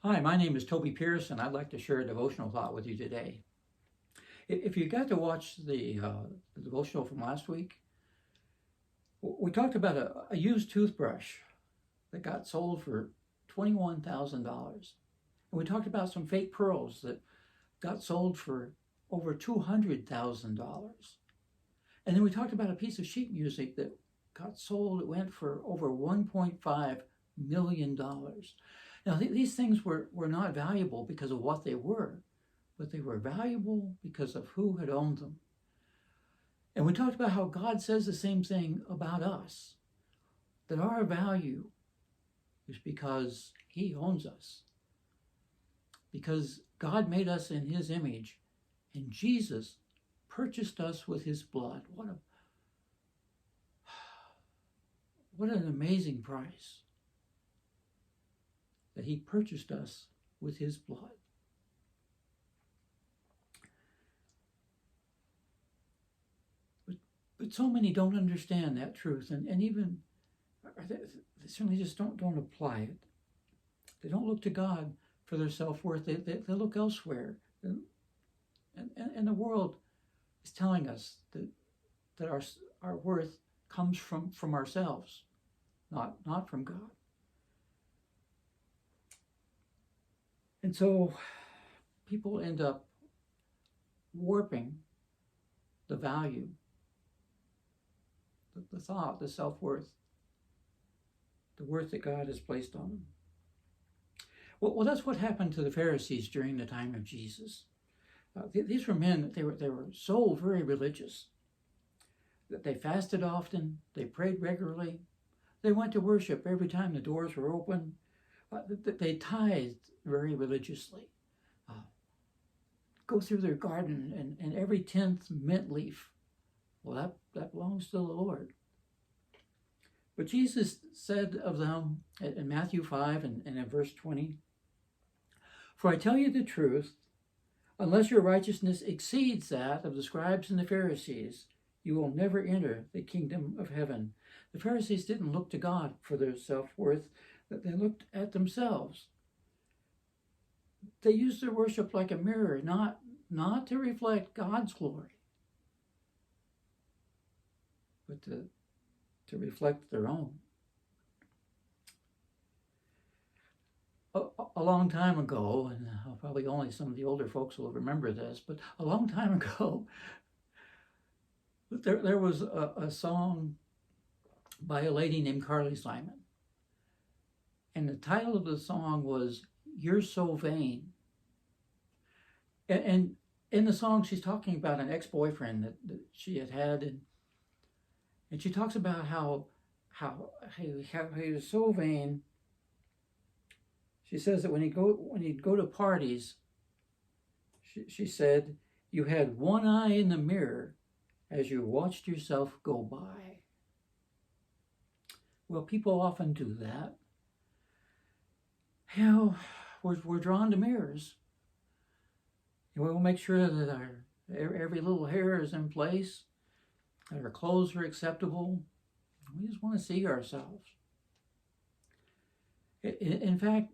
Hi, my name is Toby Pierce, and I'd like to share a devotional thought with you today. If you got to watch the devotional from last week, we talked about a used toothbrush that got sold for $21,000. And we talked about some fake pearls that got sold for over $200,000. And then we talked about a piece of sheet music that got sold, it went for over $1.5 million. Now, these things were not valuable because of what they were, but they were valuable because of who had owned them. And we talked about how God says the same thing about us, that our value is because He owns us, because God made us in His image, and Jesus purchased us with His blood. What an amazing price that He purchased us with His blood. But so many don't understand that truth, and even they certainly just don't apply it. They don't look to God for their self-worth. They look elsewhere. And the world is telling us that our worth comes from ourselves, not from God. And so people end up warping the value, the thought, the self-worth, the worth that God has placed on them. Well, that's what happened to the Pharisees during the time of Jesus. These were men, they were so very religious that they fasted often, they prayed regularly, they went to worship every time the doors were open, they tithed very religiously, go through their garden and every 10th mint leaf, well, that belongs to the Lord. But Jesus said of them in Matthew 5 and in verse 20, "For I tell you the truth, unless your righteousness exceeds that of the scribes and the Pharisees, you will never enter the kingdom of heaven." The Pharisees didn't look to God for their self-worth, they looked at themselves. They used their worship like a mirror, not to reflect God's glory, but to reflect their own. A long time ago, and probably only some of the older folks will remember this, but a long time ago, there was a song by a lady named Carly Simon. And the title of the song was "You're So Vain." And in the song, she's talking about an ex-boyfriend that she had, and she talks about how he was so vain. She says that when he'd go to parties, she said, you had one eye in the mirror as you watched yourself go by. Well, people often do that. You know, we're drawn to mirrors. We'll make sure that our every little hair is in place, that our clothes are acceptable. We just want to see ourselves. In fact,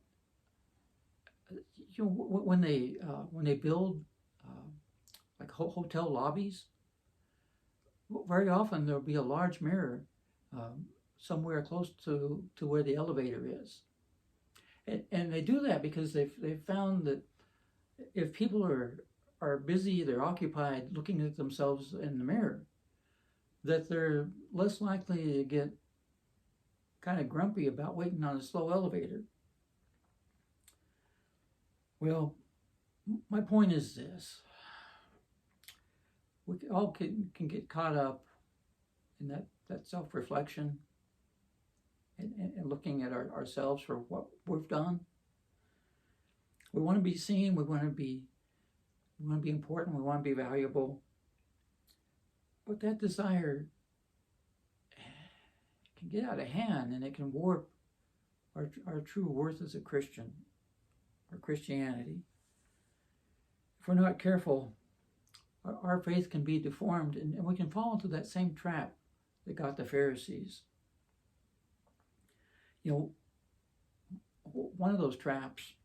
you know, when they build like hotel lobbies, very often there'll be a large mirror somewhere close to where the elevator is, and they do that because they've found that if people are busy, they're occupied looking at themselves in the mirror, that they're less likely to get kind of grumpy about waiting on a slow elevator. Well, my point is this. We all can get caught up in that self-reflection and looking at ourselves for what we've done. We want to be seen, we want to be important, we want to be valuable. But that desire can get out of hand, and it can warp our true worth as a Christian, or Christianity. If we're not careful, our faith can be deformed, and we can fall into that same trap that got the Pharisees. You know, one of those traps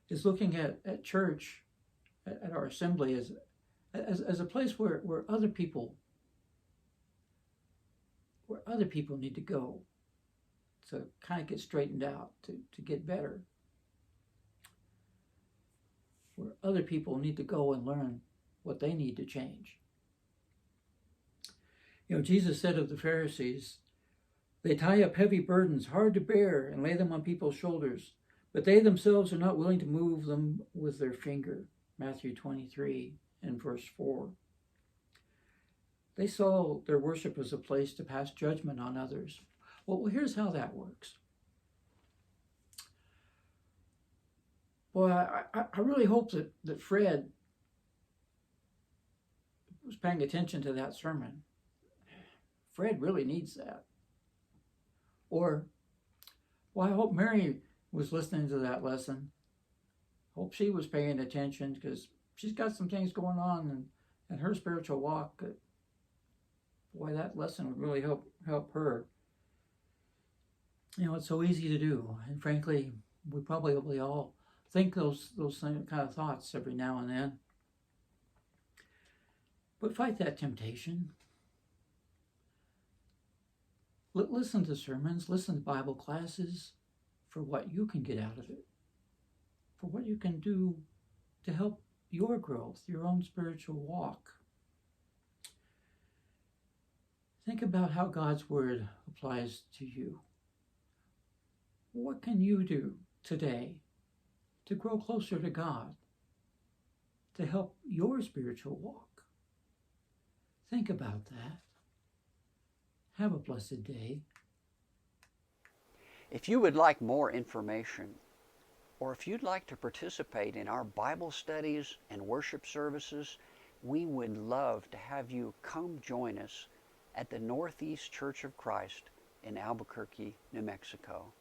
is looking at church, at our assembly, as a place where other people need to go to kind of get straightened out, to get better. Where other people need to go and learn what they need to change. You know, Jesus said of the Pharisees, they tie up heavy burdens, hard to bear, and lay them on people's shoulders, but they themselves are not willing to move them with their finger. Matthew 23 and verse 4. They saw their worship as a place to pass judgment on others. Well, here's how that works. Boy, I really hope that Fred was paying attention to that sermon. Fred really needs that. Or, well, I hope Mary was listening to that lesson. Hope she was paying attention, because she's got some things going on in her spiritual walk. Boy, that lesson would really help her. You know, it's so easy to do. And frankly, we probably all think those kind of thoughts every now and then. But fight that temptation. Listen to sermons, listen to Bible classes for what you can get out of it, for what you can do to help your growth, your own spiritual walk. Think about how God's Word applies to you. What can you do today to grow closer to God, to help your spiritual walk? Think about that. Have a blessed day. If you would like more information, or if you'd like to participate in our Bible studies and worship services, we would love to have you come join us at the Northeast Church of Christ in Albuquerque, New Mexico.